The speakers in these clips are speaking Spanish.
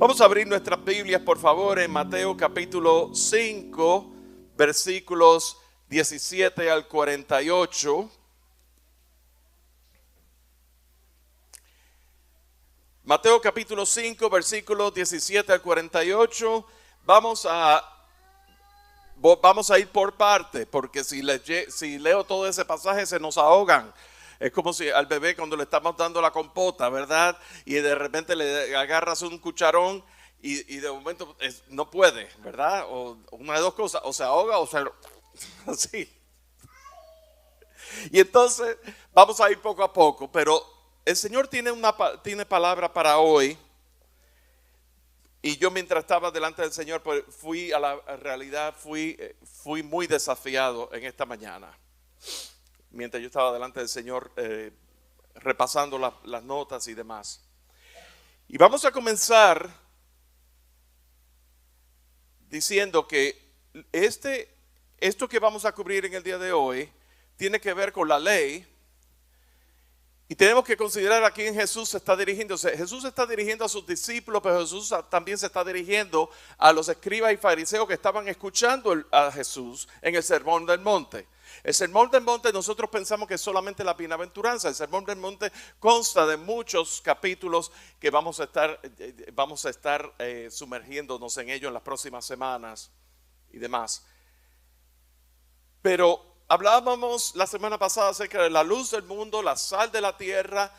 Vamos a abrir nuestras Biblias, por favor, en Mateo capítulo 5, versículos 17 al 48. Mateo capítulo 5, versículos 17 al 48. Vamos a ir por parte, porque si leo todo ese pasaje se nos ahogan. Es como si al bebé cuando le estamos dando la compota, ¿verdad? Y de repente le agarras un cucharón y de momento no puede, ¿verdad? O una de dos cosas, o se ahoga o se... así. Y entonces vamos a ir poco a poco, pero el Señor tiene palabra para hoy. Y yo mientras estaba delante del Señor, pues fui muy desafiado en esta mañana. Mientras yo estaba delante del Señor repasando las notas y demás. Y vamos a comenzar diciendo que esto que vamos a cubrir en el día de hoy tiene que ver con la ley. Y tenemos que considerar a quién Jesús se está dirigiendo. Jesús se está dirigiendo a sus discípulos, pero Jesús también se está dirigiendo a los escribas y fariseos que estaban escuchando a Jesús en el Sermón del Monte. El Sermón del Monte nosotros pensamos que es solamente la bienaventuranza. El Sermón del Monte consta de muchos capítulos que vamos a estar sumergiéndonos en ellos en las próximas semanas y demás. Pero hablábamos la semana pasada acerca de la luz del mundo, la sal de la tierra,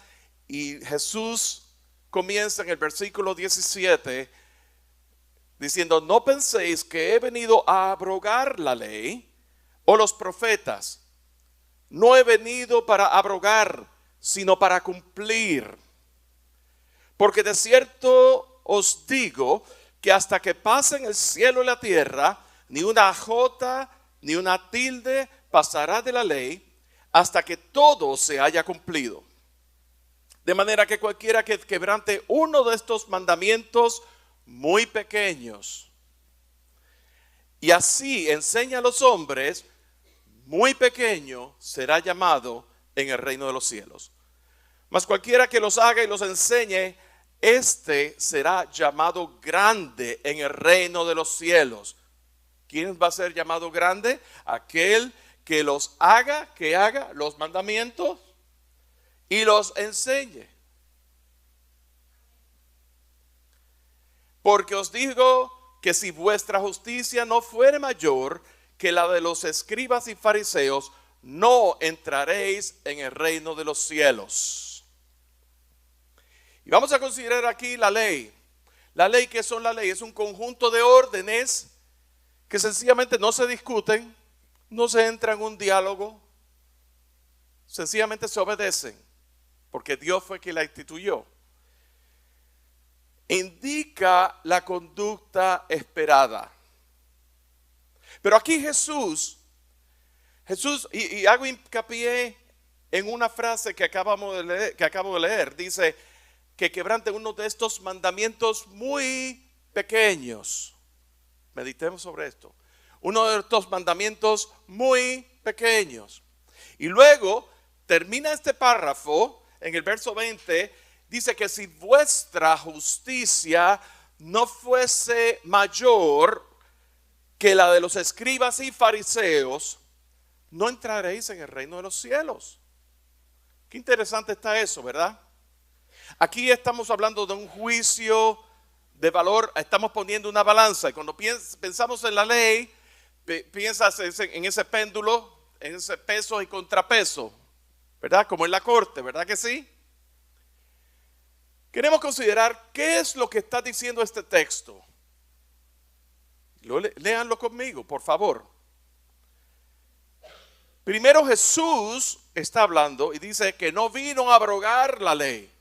y Jesús comienza en el versículo 17 diciendo: no penséis que he venido a abrogar la ley o los profetas. No he venido para abrogar, sino para cumplir. Porque de cierto os digo que hasta que pasen el cielo y la tierra, ni una jota ni una tilde pasará de la ley hasta que todo se haya cumplido. De manera que cualquiera que quebrante uno de estos mandamientos muy pequeños y así enseña a los hombres, muy pequeño será llamado en el reino de los cielos. Mas cualquiera que los haga y los enseñe, este será llamado grande en el reino de los cielos. ¿Quién va a ser llamado grande? Aquel que haga los mandamientos y los enseñe. Porque os digo que si vuestra justicia no fuere mayor que la de los escribas y fariseos, no entraréis en el reino de los cielos. Y vamos a considerar aquí la ley. La ley, ¿qué son la ley? Es un conjunto de órdenes que sencillamente no se discuten, no se entra en un diálogo, sencillamente se obedecen, porque Dios fue quien la instituyó. Indica la conducta esperada. Pero aquí Jesús, y hago hincapié en una frase que acabo de leer, dice que quebrante uno de estos mandamientos muy pequeños. Meditemos sobre esto. Uno de estos mandamientos muy pequeños. Y luego termina este párrafo en el verso 20, dice que si vuestra justicia no fuese mayor que la de los escribas y fariseos, no entraréis en el reino de los cielos. Qué interesante está eso, ¿verdad? Aquí estamos hablando de un juicio de valor, estamos poniendo una balanza. Y cuando pensamos en la ley, piensas en ese péndulo, en ese peso y contrapeso, ¿verdad? Como en la corte, ¿verdad que sí? Queremos considerar qué es lo que está diciendo este texto. Léanlo conmigo, por favor. Primero, Jesús está hablando y dice que no vino a abrogar la ley.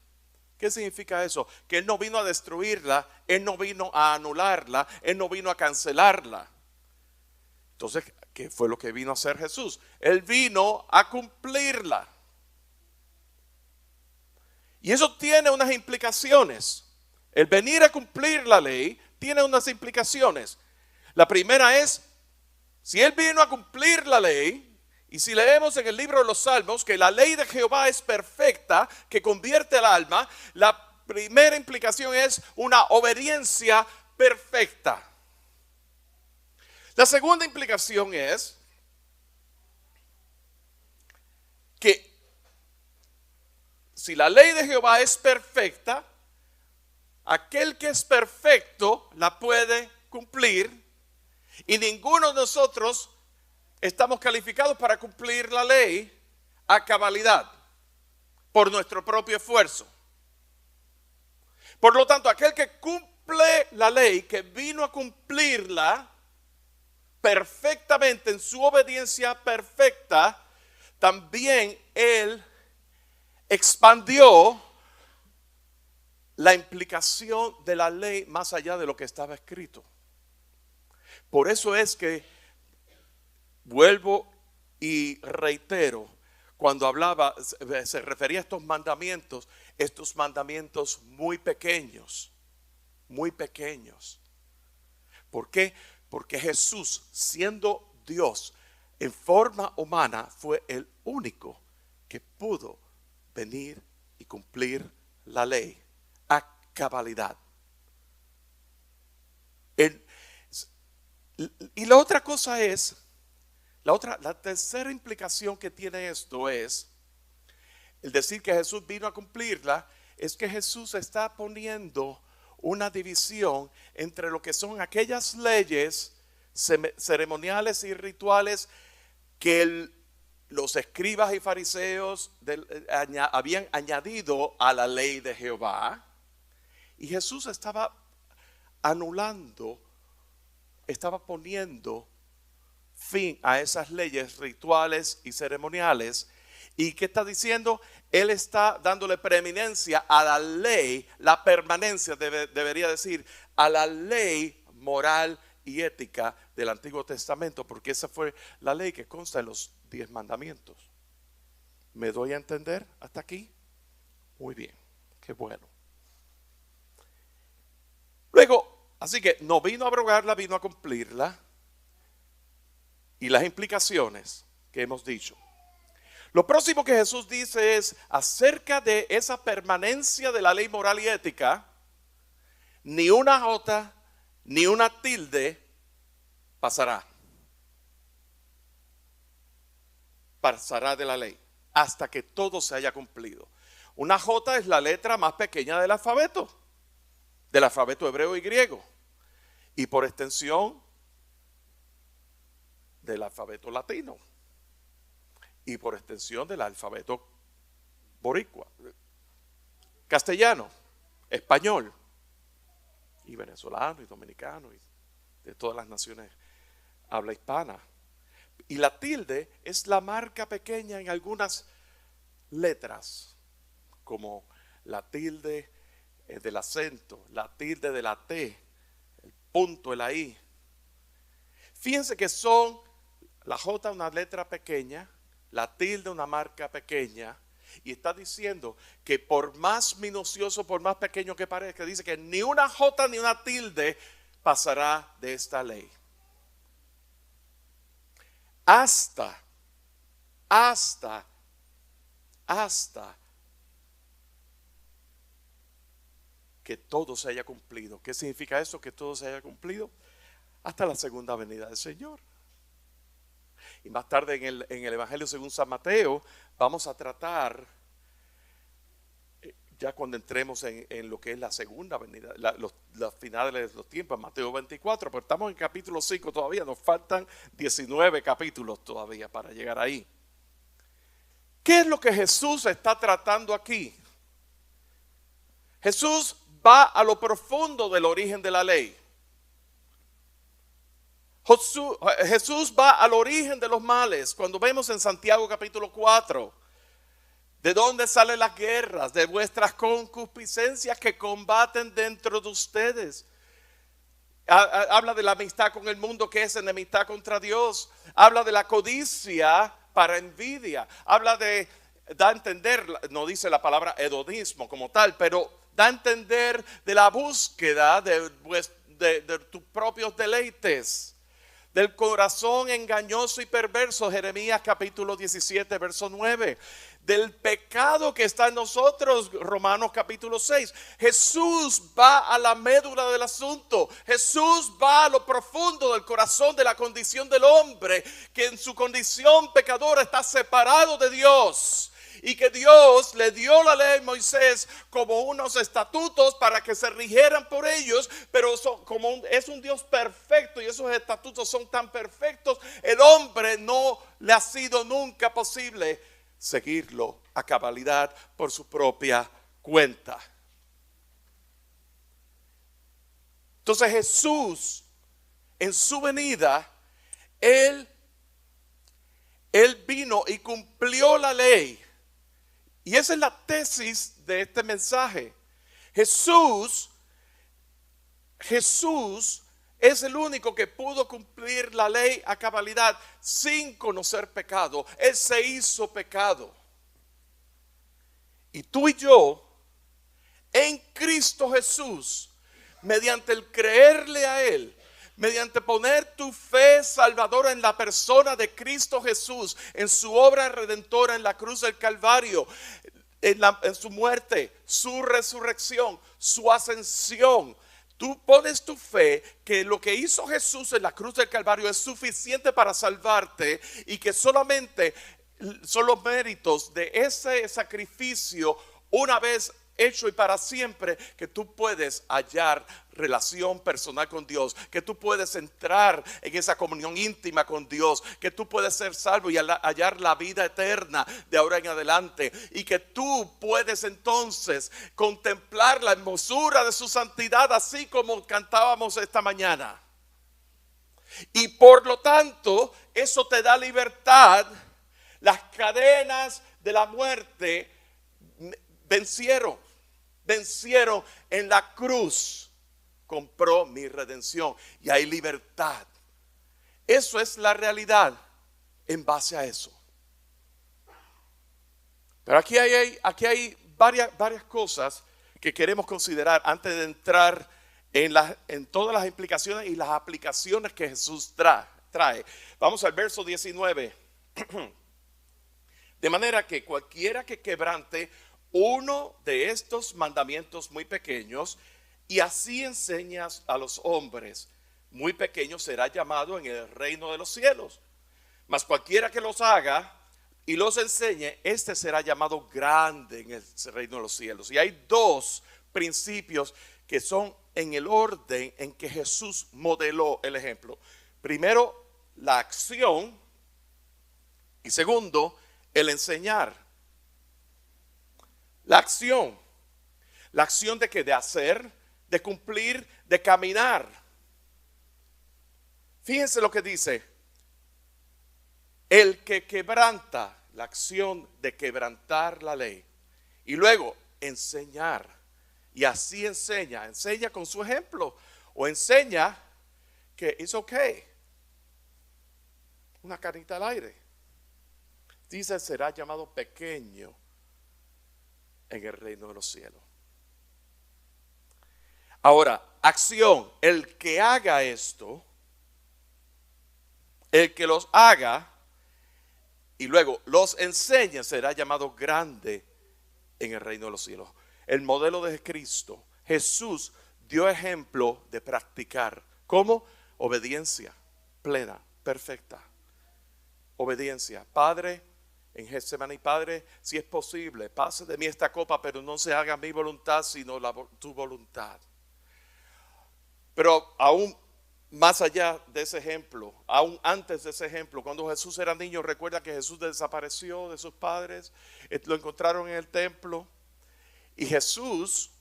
¿Qué significa eso? Que Él no vino a destruirla, Él no vino a anularla, Él no vino a cancelarla. Entonces, ¿qué fue lo que vino a hacer Jesús? Él vino a cumplirla. Y eso tiene unas implicaciones. El venir a cumplir la ley tiene unas implicaciones. La primera es, si Él vino a cumplir la ley, y si leemos en el libro de los Salmos que la ley de Jehová es perfecta, que convierte al alma, la primera implicación es una obediencia perfecta. La segunda implicación es que si la ley de Jehová es perfecta, aquel que es perfecto la puede cumplir, y ninguno de nosotros estamos calificados para cumplir la ley a cabalidad por nuestro propio esfuerzo. Por lo tanto, aquel que cumple la ley, que vino a cumplirla perfectamente en su obediencia perfecta, también él expandió la implicación de la ley más allá de lo que estaba escrito. Por eso es que vuelvo y reitero, cuando hablaba, se refería a estos mandamientos muy pequeños, muy pequeños. ¿Por qué? Porque Jesús, siendo Dios en forma humana, fue el único que pudo venir y cumplir la ley a cabalidad. Y la otra cosa es, la tercera implicación que tiene esto es, el decir que Jesús vino a cumplirla, es que Jesús está poniendo una división entre lo que son aquellas leyes ceremoniales y rituales que los escribas y fariseos habían añadido a la ley de Jehová, y Jesús estaba anulando, estaba poniendo fin a esas leyes rituales y ceremoniales. ¿Y qué está diciendo? Él está dándole preeminencia a la ley, la permanencia, debería decir, a la ley moral y ética del Antiguo Testamento, porque esa fue la ley que consta en los 10 mandamientos. ¿Me doy a entender hasta aquí? Muy bien, qué bueno. Luego, así que no vino a abrogarla, vino a cumplirla. Y las implicaciones que hemos dicho. Lo próximo que Jesús dice es acerca de esa permanencia de la ley moral y ética: ni una jota ni una tilde pasará de la ley hasta que todo se haya cumplido. Una jota es la letra más pequeña del alfabeto hebreo y griego, y por extensión del alfabeto latino, y por extensión del alfabeto boricua, castellano, español, y venezolano y dominicano, y de todas las naciones habla hispana. Y la tilde es la marca pequeña en algunas letras, como la tilde del acento, la tilde de la T, el punto, la I. Fíjense que son la J una letra pequeña, la tilde una marca pequeña, y está diciendo que por más minucioso, por más pequeño que parezca, dice que ni una J ni una tilde pasará de esta ley. Hasta que todo se haya cumplido. ¿Qué significa eso? Que todo se haya cumplido hasta la segunda venida del Señor. Y más tarde en el Evangelio según San Mateo vamos a tratar, ya cuando entremos en lo que es la segunda venida, los finales de los tiempos, Mateo 24, pero estamos en capítulo 5 todavía, nos faltan 19 capítulos todavía para llegar ahí. ¿Qué es lo que Jesús está tratando aquí? Jesús va a lo profundo del origen de la ley. Jesús va al origen de los males. Cuando vemos en Santiago capítulo 4, ¿de dónde salen las guerras? De vuestras concupiscencias que combaten dentro de ustedes. Habla de la amistad con el mundo, que es enemistad contra Dios. Habla de la codicia para envidia. Da a entender, no dice la palabra hedonismo como tal, pero da a entender de la búsqueda de tus propios deleites, del corazón engañoso y perverso, Jeremías capítulo 17, verso 9, del pecado que está en nosotros, Romanos capítulo 6. Jesús va a la médula del asunto. Jesús va a lo profundo del corazón de la condición del hombre, que en su condición pecadora está separado de Dios. Y que Dios le dio la ley a Moisés como unos estatutos para que se rigieran por ellos, pero como es un Dios perfecto y esos estatutos son tan perfectos, el hombre no le ha sido nunca posible seguirlo a cabalidad por su propia cuenta. Entonces Jesús, en su venida, Él vino y cumplió la ley. Y esa es la tesis de este mensaje. Jesús es el único que pudo cumplir la ley a cabalidad sin conocer pecado. Él se hizo pecado. Y tú y yo, en Cristo Jesús, mediante el creerle a Él, mediante poner tu fe salvadora en la persona de Cristo Jesús, en su obra redentora en la cruz del Calvario, en su muerte, su resurrección, su ascensión. Tú pones tu fe que lo que hizo Jesús en la cruz del Calvario es suficiente para salvarte y que solamente son los méritos de ese sacrificio una vez hecho y para siempre, que tú puedes hallar relación personal con Dios, que tú puedes entrar en esa comunión íntima con Dios, que tú puedes ser salvo y hallar la vida eterna de ahora en adelante, y que tú puedes entonces contemplar la hermosura de su santidad, así como cantábamos esta mañana. Y por lo tanto, eso te da libertad. Las cadenas de la muerte vencieron en la cruz. Compró mi redención y hay libertad. Eso es la realidad en base a eso. Pero aquí hay varias cosas que queremos considerar antes de entrar en todas las implicaciones y las aplicaciones que Jesús trae. Vamos al verso 19. De manera que cualquiera que quebrante uno de estos mandamientos muy pequeños y así enseñas a los hombres, muy pequeño será llamado en el reino de los cielos. Mas cualquiera que los haga y los enseñe, este será llamado grande en el reino de los cielos. Y hay dos principios que son en el orden en que Jesús modeló el ejemplo. Primero, la acción, y segundo, el enseñar. La acción de que de hacer, de cumplir, de caminar. Fíjense lo que dice: el que quebranta, la acción de quebrantar la ley, y luego enseñar, y así enseña con su ejemplo, o enseña que es ok, una carita al aire. Dice, será llamado pequeño en el reino de los cielos. Ahora, acción, el que haga esto, el que los haga y luego los enseñe, será llamado grande en el reino de los cielos. El modelo de Cristo, Jesús dio ejemplo de practicar. ¿Cómo? Obediencia plena, perfecta. Obediencia. Padre, en Getsemaní, Padre, si es posible, pase de mí esta copa, pero no se haga mi voluntad, sino tu voluntad. Pero aún más allá de ese ejemplo, aún antes de ese ejemplo, cuando Jesús era niño, recuerda que Jesús desapareció de sus padres, lo encontraron en el templo, y Jesús,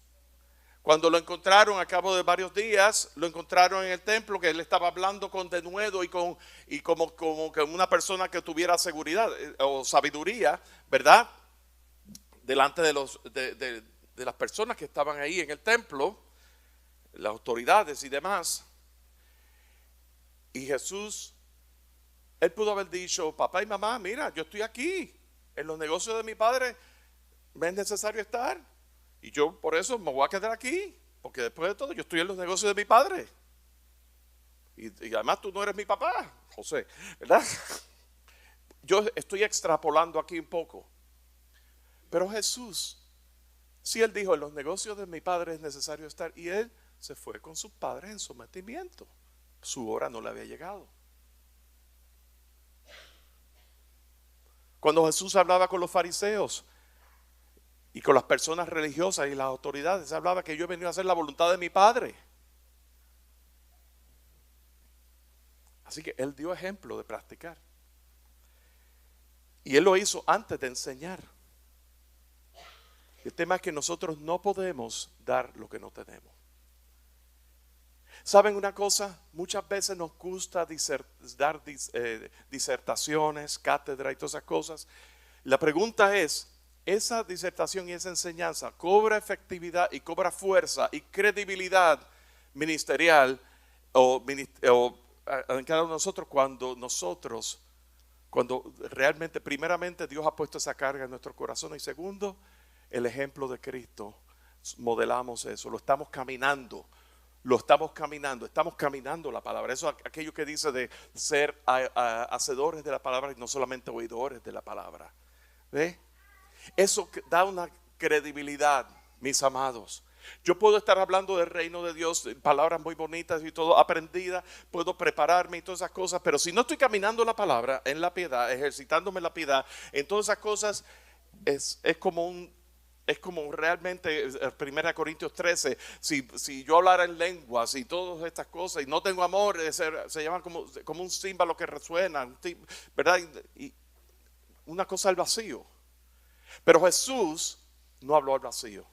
cuando lo encontraron a cabo de varios días, lo encontraron en el templo, que él estaba hablando con denuedo y como que una persona que tuviera seguridad o sabiduría, ¿verdad? Delante de las personas que estaban ahí en el templo, las autoridades y demás. Y Jesús, él pudo haber dicho, papá y mamá, mira, yo estoy aquí, en los negocios de mi padre, me es necesario estar. Y yo por eso me voy a quedar aquí, porque después de todo yo estoy en los negocios de mi padre. Y además tú no eres mi papá, José, ¿verdad? Yo estoy extrapolando aquí un poco. Pero Jesús, si él dijo, en los negocios de mi padre es necesario estar, y él se fue con sus padres en sometimiento. Su hora no le había llegado. Cuando Jesús hablaba con los fariseos y con las personas religiosas y las autoridades, hablaba que yo he venido a hacer la voluntad de mi Padre. Así que él dio ejemplo de practicar. Y él lo hizo antes de enseñar. El tema es que nosotros no podemos dar lo que no tenemos. ¿Saben una cosa? Muchas veces nos gusta dar disertaciones, cátedra y todas esas cosas. La pregunta es, ¿esa disertación y esa enseñanza cobra efectividad y cobra fuerza y credibilidad ministerial en cada uno de nosotros cuando realmente, primeramente, Dios ha puesto esa carga en nuestro corazón, y segundo, el ejemplo de Cristo, modelamos eso, estamos caminando la palabra. Eso es aquello que dice de ser hacedores de la palabra y no solamente oidores de la palabra. ¿Ve? Eso da una credibilidad, mis amados. Yo puedo estar hablando del reino de Dios, palabras muy bonitas y todo, aprendidas, puedo prepararme y todas esas cosas, pero si no estoy caminando la palabra en la piedad, ejercitándome la piedad, en todas esas cosas es como realmente 1 Corintios 13, si yo hablara en lenguas y todas estas cosas y no tengo amor, se llama como un címbalo que resuena, ¿verdad? Y una cosa al vacío. Pero Jesús no habló al vacío.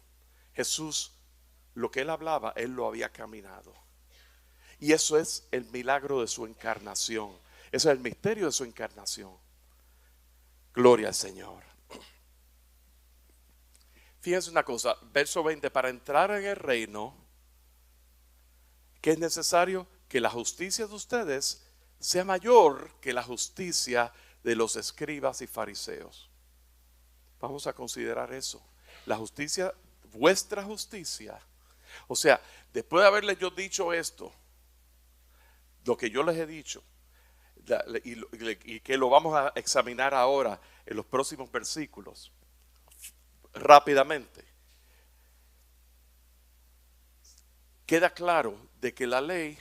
Jesús, lo que él hablaba, él lo había caminado. Y eso es el milagro de su encarnación. Eso es el misterio de su encarnación. Gloria al Señor. Fíjense una cosa, verso 20, para entrar en el reino, ¿qué es necesario? Que la justicia de ustedes sea mayor que la justicia de los escribas y fariseos. Vamos a considerar eso. La justicia, vuestra justicia. O sea, después de haberles yo dicho esto, lo que yo les he dicho, y que lo vamos a examinar ahora en los próximos versículos, rápidamente, queda claro de que la ley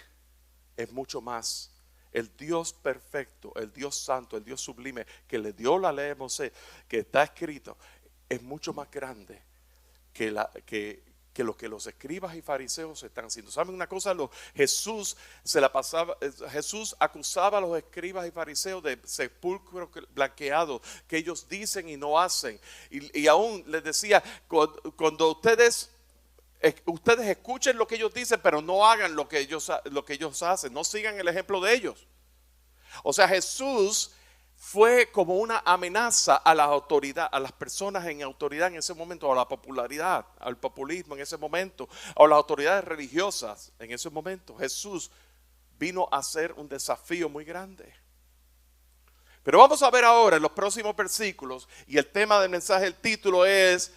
es mucho más. El Dios perfecto, el Dios santo, el Dios sublime que le dio la ley a Moisés, que está escrito, es mucho más grande que lo que los escribas y fariseos están haciendo. ¿Saben una cosa? Jesús acusaba a los escribas y fariseos de sepulcro blanqueado, que ellos dicen y no hacen. Y aún les decía, cuando ustedes escuchen lo que ellos dicen, pero no hagan lo que ellos hacen, no sigan el ejemplo de ellos. O sea, Jesús fue como una amenaza a la autoridad, a las personas en autoridad en ese momento, a la popularidad, al populismo en ese momento, a las autoridades religiosas en ese momento. Jesús vino a ser un desafío muy grande. Pero vamos a ver ahora en los próximos versículos, y el tema del mensaje, el título es: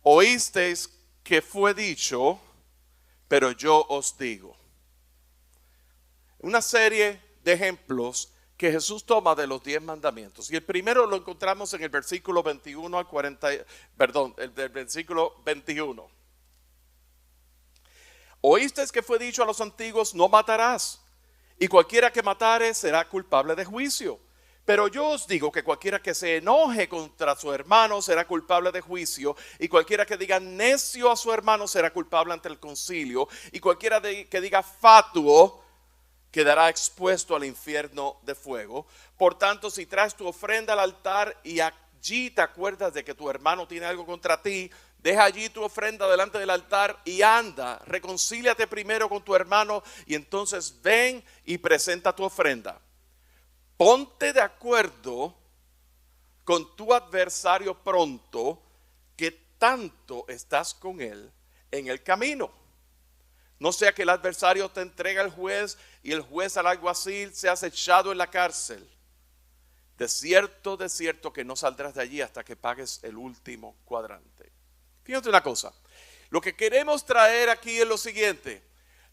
oísteis que fue dicho, pero yo os digo. Una serie de ejemplos que Jesús toma de los 10 mandamientos. Y el primero lo encontramos en el versículo 21 al 40, del versículo 21. Oísteis que fue dicho a los antiguos, no matarás, y cualquiera que matare será culpable de juicio. Pero yo os digo que cualquiera que se enoje contra su hermano será culpable de juicio, y cualquiera que diga necio a su hermano será culpable ante el concilio, y cualquiera que diga fatuo quedará expuesto al infierno de fuego. Por tanto, si traes tu ofrenda al altar y allí te acuerdas de que tu hermano tiene algo contra ti, deja allí tu ofrenda delante del altar y anda, reconcíliate primero con tu hermano y entonces ven y presenta tu ofrenda. Ponte de acuerdo con tu adversario pronto, que tanto estás con él en el camino. No sea que el adversario te entregue al juez y el juez al alguacil, seas echado en la cárcel. De cierto que no saldrás de allí hasta que pagues el último cuadrante. Fíjate una cosa, lo que queremos traer aquí es lo siguiente: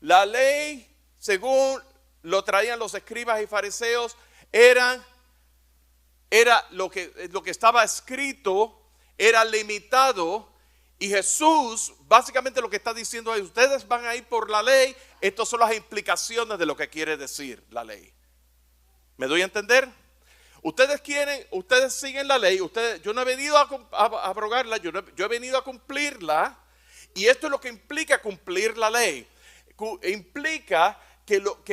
la ley, según lo traían los escribas y fariseos era lo que estaba escrito, era limitado. Y Jesús básicamente lo que está diciendo es: ustedes van a ir por la ley, estas son las implicaciones de lo que quiere decir la ley. ¿Me doy a entender? Ustedes siguen la ley, yo no he venido a abrogarla, yo he venido a cumplirla. Y esto es lo que implica cumplir la ley. Implica que lo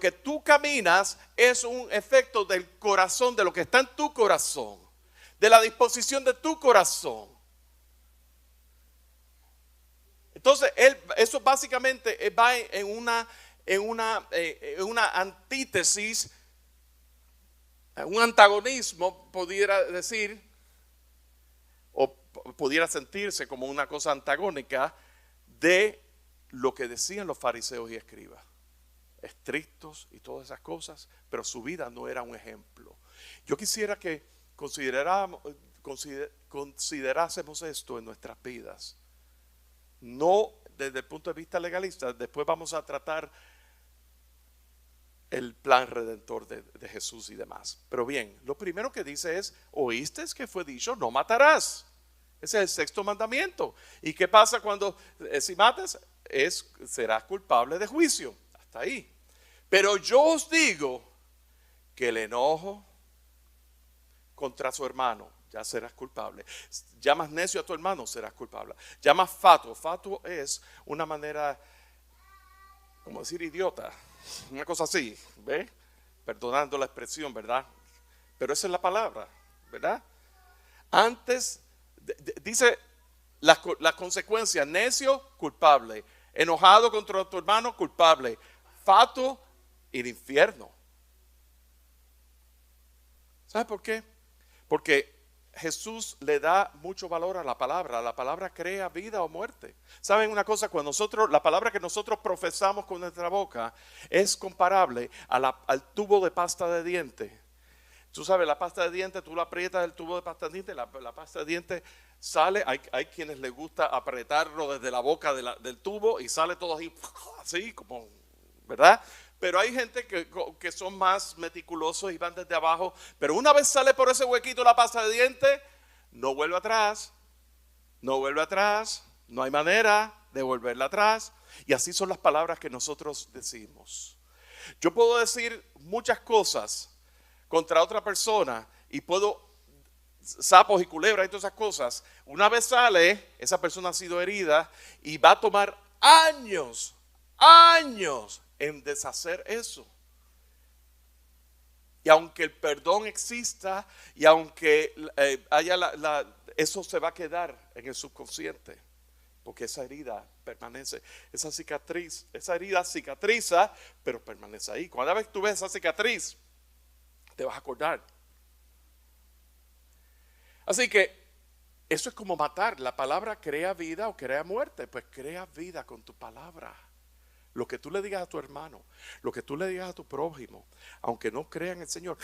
que tú caminas es un efecto del corazón, de lo que está en tu corazón, de la disposición de tu corazón. Entonces, eso básicamente va en una antítesis, un antagonismo, pudiera decir, o pudiera sentirse como una cosa antagónica de lo que decían los fariseos y escribas. Estrictos y todas esas cosas, pero su vida no era un ejemplo. Yo quisiera que considerásemos esto en nuestras vidas. No desde el punto de vista legalista. Después vamos a tratar el plan redentor de Jesús y demás. Pero bien, lo primero que dice es: oíste que fue dicho, no matarás. Ese es el sexto mandamiento. ¿Y qué pasa cuando si matas? Serás culpable de juicio. Hasta ahí. Pero yo os digo que el enojo contra su hermano, ya serás culpable. Llamas necio a tu hermano, serás culpable. Llamas fatuo. Fatuo es una manera, como decir idiota, una cosa así, ¿ve? Perdonando la expresión, ¿verdad? Pero esa es la palabra, ¿verdad? Antes, dice las consecuencias: necio, culpable. Enojado contra tu hermano, culpable. Fatuo, el infierno. ¿Sabe por qué? Porque Jesús le da mucho valor a la palabra. La palabra crea vida o muerte. ¿Saben una cosa? Cuando la palabra que nosotros profesamos con nuestra boca es comparable al tubo de pasta de dientes. Tú sabes, la pasta de dientes, tú la aprietas el tubo de pasta de dientes, la pasta de dientes sale. Hay quienes les gusta apretarlo desde la boca del tubo y sale todo así como, ¿verdad? Pero hay gente que son más meticulosos y van desde abajo. Pero una vez sale por ese huequito la pasta de dientes, no vuelve atrás. No vuelve atrás. No hay manera de volverla atrás. Y así son las palabras que nosotros decimos. Yo puedo decir muchas cosas contra otra persona y puedo, sapos y culebras y todas esas cosas. Una vez sale, esa persona ha sido herida y va a tomar años en deshacer eso. Y aunque el perdón exista y aunque haya eso se va a quedar en el subconsciente, porque esa herida permanece. Esa herida cicatriza, pero permanece ahí. Cada vez que tú ves esa cicatriz, te vas a acordar. Así que eso es como matar. La palabra crea vida o crea muerte. Pues crea vida con tu palabra. Lo que tú le digas a tu hermano, lo que tú le digas a tu prójimo, aunque no crea en el Señor,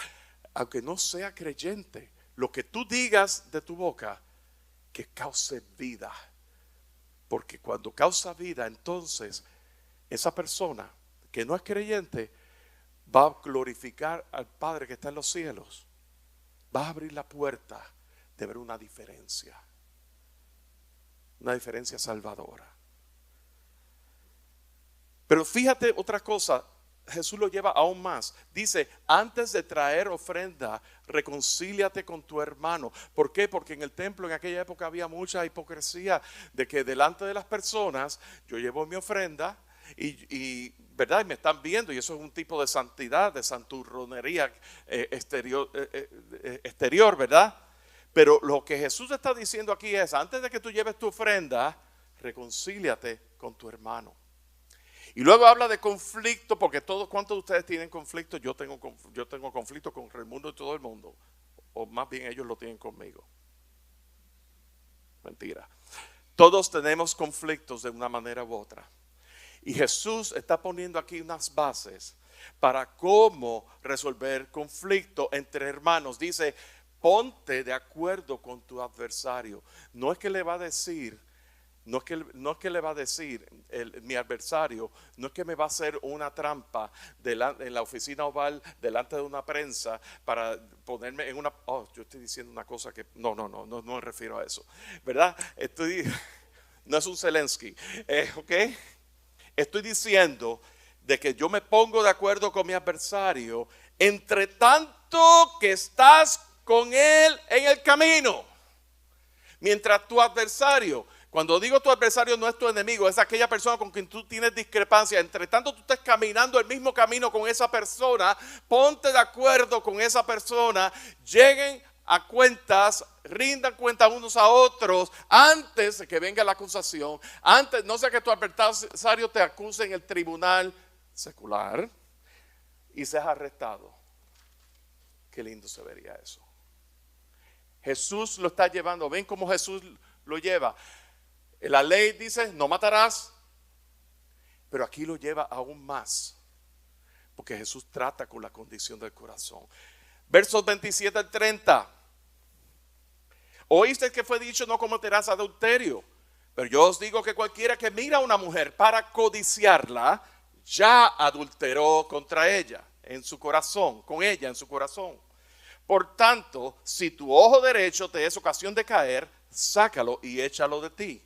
aunque no sea creyente, lo que tú digas de tu boca, que cause vida. Porque cuando causa vida, entonces esa persona que no es creyente va a glorificar al Padre que está en los cielos. Va a abrir la puerta de ver una diferencia salvadora. Pero fíjate otra cosa, Jesús lo lleva aún más. Dice: antes de traer ofrenda, reconcíliate con tu hermano. ¿Por qué? Porque en el templo en aquella época había mucha hipocresía de que delante de las personas yo llevo mi ofrenda y ¿verdad? Y me están viendo, y eso es un tipo de santidad, de santurronería exterior, ¿verdad? Pero lo que Jesús está diciendo aquí es: antes de que tú lleves tu ofrenda, reconcíliate con tu hermano. Y luego habla de conflicto, porque ¿cuántos de ustedes tienen conflicto? Yo tengo conflicto con el mundo y todo el mundo. O más bien ellos lo tienen conmigo. Mentira. Todos tenemos conflictos de una manera u otra. Y Jesús está poniendo aquí unas bases para cómo resolver conflicto entre hermanos. Dice: ponte de acuerdo con tu adversario. No es que le va a decir No es que le va a decir mi adversario, no es que me va a hacer una trampa en la oficina oval delante de una prensa para ponerme en una... Oh, yo estoy diciendo una cosa que... No me refiero a eso, ¿verdad? No es un Zelensky, ¿ok? Estoy diciendo de que yo me pongo de acuerdo con mi adversario entre tanto que estás con él en el camino. Mientras tu adversario, cuando digo tu adversario no es tu enemigo, es aquella persona con quien tú tienes discrepancia. Entre tanto tú estés caminando el mismo camino con esa persona, ponte de acuerdo con esa persona, lleguen a cuentas, rindan cuentas unos a otros antes de que venga la acusación. Antes, no sea que tu adversario te acuse en el tribunal secular y seas arrestado. Qué lindo se vería eso. Jesús lo está llevando. ¿Ven cómo Jesús lo lleva? La ley dice no matarás, pero aquí lo lleva aún más, porque Jesús trata con la condición del corazón. Versos 27 al 30. Oíste que fue dicho no cometerás adulterio, pero yo os digo que cualquiera que mira a una mujer para codiciarla, ya adulteró contra ella en su corazón, con ella en su corazón. Por tanto, si tu ojo derecho te es ocasión de caer, sácalo y échalo de ti.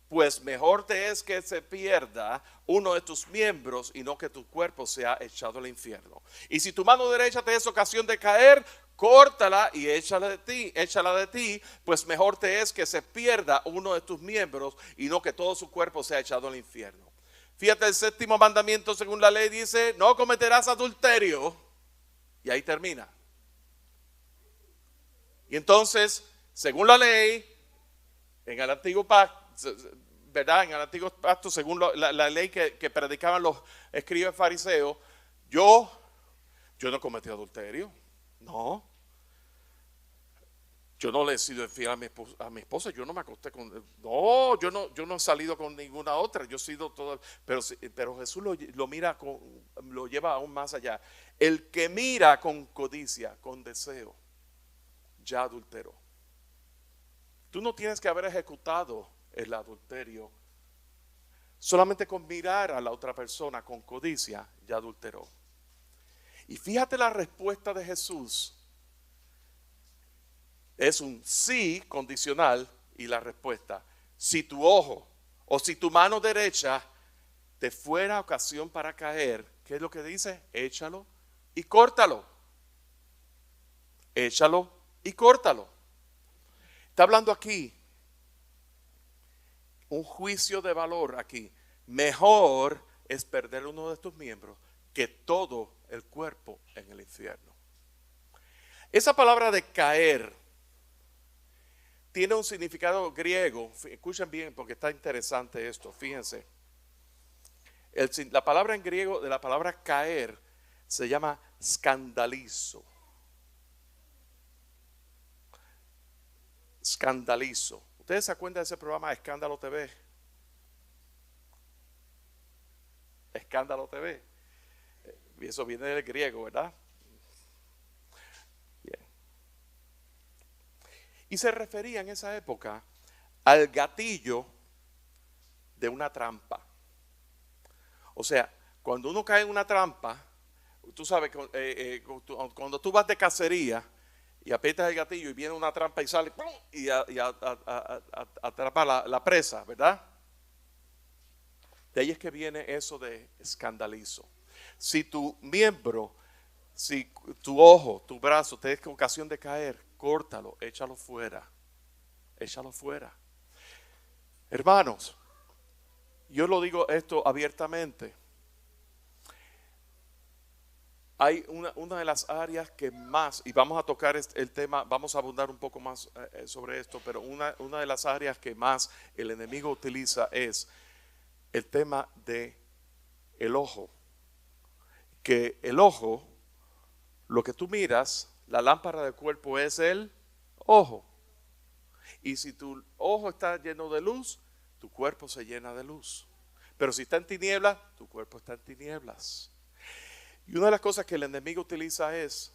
Pues mejor te es que se pierda uno de tus miembros y no que tu cuerpo sea echado al infierno. Y si tu mano derecha te es ocasión de caer, córtala y échala de ti, pues mejor te es que se pierda uno de tus miembros y no que todo su cuerpo sea echado al infierno. Fíjate, el séptimo mandamiento según la ley dice, no cometerás adulterio. Y ahí termina. Y entonces, según la ley, en el antiguo pacto, ¿verdad? En el antiguo pacto, según la ley que predicaban los escribas fariseos, yo no cometí adulterio. No. Yo no le he sido infiel a mi esposa, yo no me acosté con... No, yo no he salido con ninguna otra, yo he sido todo... Pero Jesús lo mira, lo lleva aún más allá. El que mira con codicia, con deseo, ya adulteró. Tú no tienes que haber ejecutado el adulterio. Solamente con mirar a la otra persona con codicia, ya adulteró. Y fíjate la respuesta de Jesús. Es un sí condicional y la respuesta. Si tu ojo o si tu mano derecha te fuera ocasión para caer, ¿qué es lo que dice? Échalo y córtalo. Échalo y córtalo. Está hablando aquí un juicio de valor aquí. Mejor es perder uno de tus miembros que todo el cuerpo en el infierno. Esa palabra de caer tiene un significado griego. Escuchen bien porque está interesante esto. Fíjense. La palabra en griego de la palabra caer se llama scandalizo. Escandalizo. ¿Ustedes se acuerdan de ese programa Escándalo TV? Escándalo TV. Y eso viene del griego, ¿verdad? Bien. Y se refería en esa época al gatillo de una trampa. O sea, cuando uno cae en una trampa, tú sabes, cuando tú vas de cacería y aprietas el gatillo y viene una trampa y sale ¡pum! Y atrapa la presa, ¿verdad? De ahí es que viene eso de escandalizo. Si tu miembro, si tu ojo, tu brazo te es ocasión de caer, córtalo, échalo fuera. Échalo fuera. Hermanos, yo lo digo esto abiertamente. Hay una de las áreas que más, y vamos a tocar el tema, vamos a abundar un poco más sobre esto, pero una de las áreas que más el enemigo utiliza es el tema de el ojo. Que el ojo, lo que tú miras, la lámpara del cuerpo es el ojo. Y si tu ojo está lleno de luz, tu cuerpo se llena de luz. Pero si está en tinieblas, tu cuerpo está en tinieblas. Y una de las cosas que el enemigo utiliza es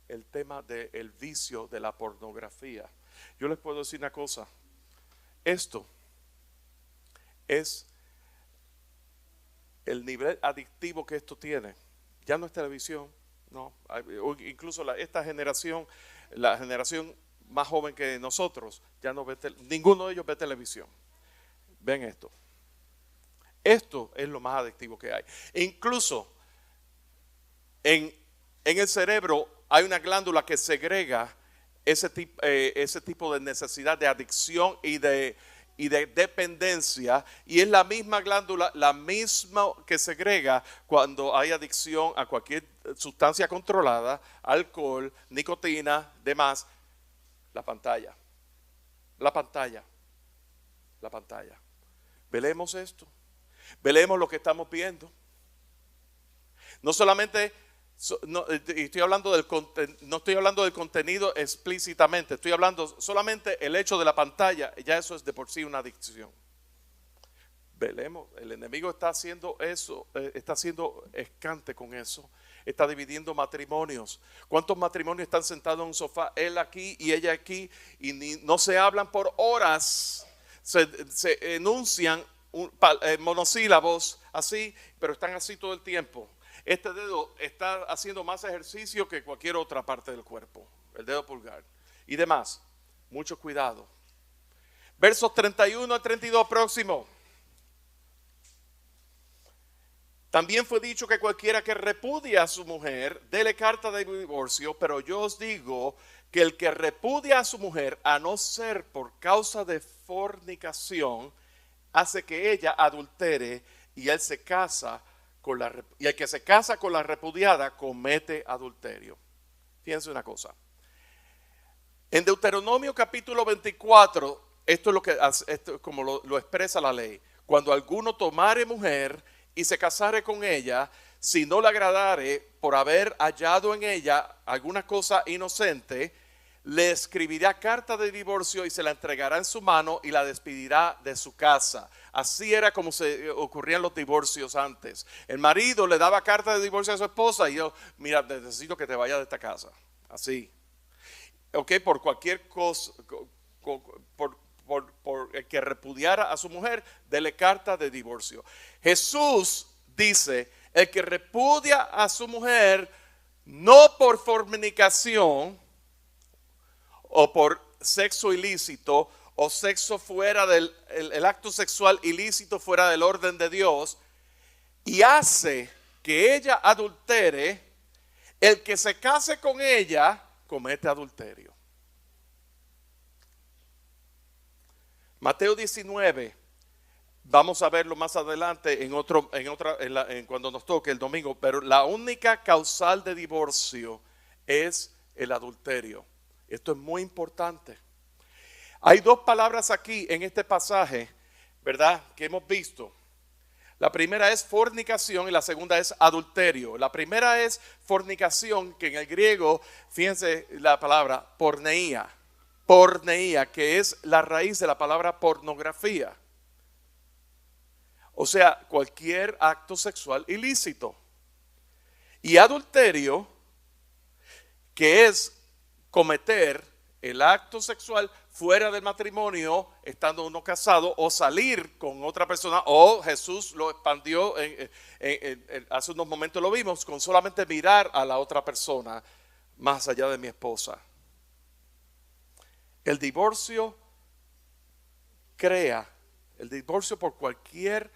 el tema del vicio de la pornografía. Yo les puedo decir una cosa. Esto es el nivel adictivo que esto tiene. Ya no es televisión, no. Incluso esta generación, la generación más joven que nosotros, ya no ve, ninguno de ellos ve televisión. Ven esto. Esto es lo más adictivo que hay. Incluso en el cerebro hay una glándula que segrega ese tipo de necesidad de adicción y de dependencia, y es la misma glándula, la misma que segrega cuando hay adicción a cualquier sustancia controlada, alcohol, nicotina, demás, la pantalla. La pantalla. La pantalla. Velemos esto. Velemos lo que estamos viendo. No solamente, no estoy hablando no estoy hablando del contenido explícitamente, estoy hablando solamente el hecho de la pantalla, ya eso es de por sí una adicción. Velemos, el enemigo está haciendo eso, está haciendo escante con eso, está dividiendo matrimonios. ¿Cuántos matrimonios están sentados en un sofá, él aquí y ella aquí, y no se hablan por horas, se enuncian monosílabos así, pero están así todo el tiempo? Este dedo está haciendo más ejercicio que cualquier otra parte del cuerpo, el dedo pulgar y demás. Mucho cuidado. Versos 31 al 32 próximo. También fue dicho que cualquiera que repudia a su mujer, dele carta de divorcio, pero yo os digo que el que repudia a su mujer, a no ser por causa de fornicación, hace que ella adultere, y él se casa y el que se casa con la repudiada comete adulterio. Fíjense una cosa. En Deuteronomio capítulo 24, esto es lo que como lo expresa la ley. Cuando alguno tomare mujer y se casare con ella, si no le agradare por haber hallado en ella alguna cosa inocente, le escribirá carta de divorcio y se la entregará en su mano y la despedirá de su casa. Así era como se ocurrían los divorcios antes. El marido le daba carta de divorcio a su esposa y yo, mira, necesito que te vayas de esta casa. Así. Ok, por cualquier cosa, por el que repudiara a su mujer, dele carta de divorcio. Jesús dice, el que repudia a su mujer, no por fornicación o por sexo ilícito o sexo fuera del el acto sexual ilícito fuera del orden de Dios, y hace que ella adultere, el que se case con ella comete adulterio. Mateo 19, vamos a verlo más adelante cuando nos toque el domingo, pero la única causal de divorcio es el adulterio. Esto es muy importante. Hay dos palabras aquí en este pasaje, ¿verdad?, que hemos visto. La primera es fornicación y la segunda es adulterio. La primera es fornicación, que en el griego, fíjense la palabra porneia. Porneia, que es la raíz de la palabra pornografía. O sea, cualquier acto sexual ilícito. Y adulterio, que es cometer el acto sexual fuera del matrimonio, estando uno casado, o salir con otra persona, o Jesús lo expandió, hace unos momentos lo vimos, con solamente mirar a la otra persona más allá de mi esposa. El divorcio por cualquier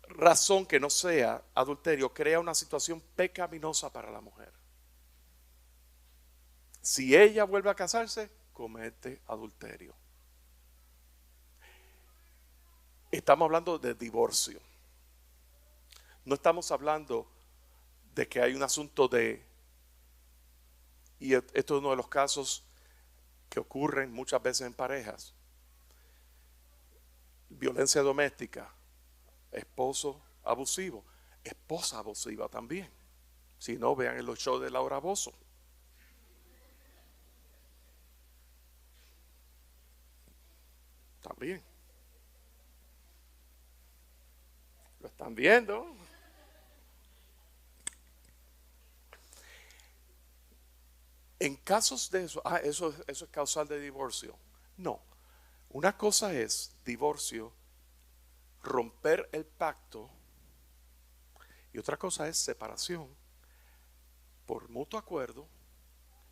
razón que no sea adulterio, crea una situación pecaminosa para la mujer. Si ella vuelve a casarse, comete adulterio. Estamos hablando de divorcio. No estamos hablando de que hay un asunto y esto es uno de los casos que ocurren muchas veces en parejas. Violencia doméstica, esposo abusivo, esposa abusiva también. Si no, vean en los shows de Laura Bozzo. También. Lo están viendo. En casos de eso, eso es causal de divorcio. No. Una cosa es divorcio romper el pacto. Y otra cosa es separación por mutuo acuerdo,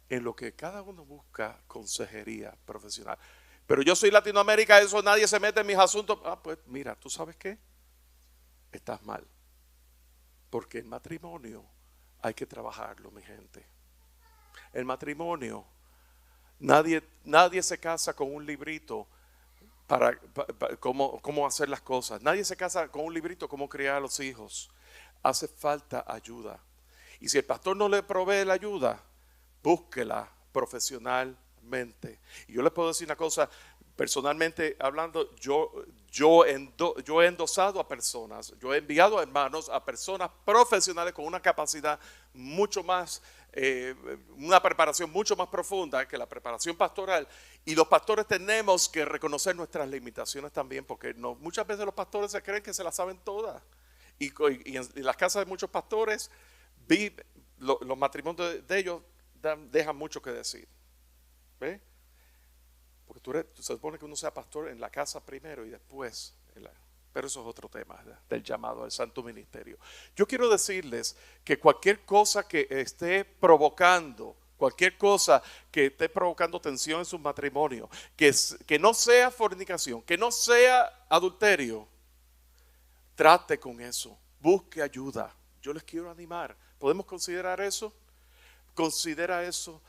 en lo que cada uno busca consejería profesional. Pero yo soy Latinoamérica, eso nadie se mete en mis asuntos. Pues mira, ¿tú sabes qué? Estás mal. Porque el matrimonio hay que trabajarlo, mi gente. El matrimonio, nadie se casa con un librito para cómo hacer las cosas. Nadie se casa con un librito cómo criar a los hijos. Hace falta ayuda. Y si el pastor no le provee la ayuda, búsquela profesionalmente. Y yo les puedo decir una cosa, personalmente hablando, yo he endosado a personas, yo he enviado a hermanos, a personas profesionales con una capacidad mucho más, una preparación mucho más profunda que la preparación pastoral. Y los pastores tenemos que reconocer nuestras limitaciones también, porque muchas veces los pastores se creen que se las saben todas. Y en las casas de muchos pastores, los matrimonios de ellos dejan mucho que decir. ¿Ve? Porque se supone que uno sea pastor en la casa primero y después. Pero eso es otro tema, ¿verdad? Del llamado al santo ministerio. Yo quiero decirles que cualquier cosa que esté provocando, cualquier cosa que esté provocando tensión en su matrimonio, que no sea fornicación, que no sea adulterio, trate con eso, busque ayuda. Yo les quiero animar. ¿Podemos considerar eso? Considera eso,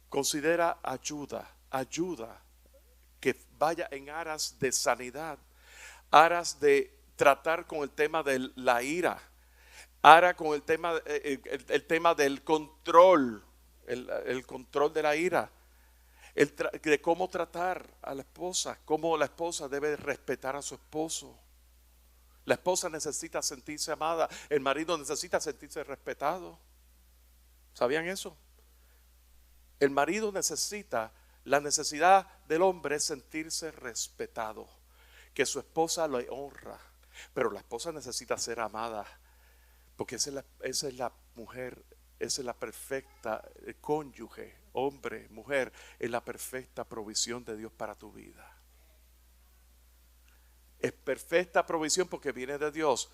considera ayuda que vaya en aras de sanidad, aras de tratar con el tema de la ira, aras con el tema del control, el control de la ira, de cómo tratar a la esposa, cómo la esposa debe respetar a su esposo. La esposa necesita sentirse amada, el marido necesita sentirse respetado. ¿Sabían eso? El marido la necesidad del hombre es sentirse respetado, que su esposa lo honra, pero la esposa necesita ser amada, porque esa es la mujer, esa es la perfecta cónyuge, hombre, mujer, es la perfecta provisión de Dios para tu vida. Es perfecta provisión porque viene de Dios.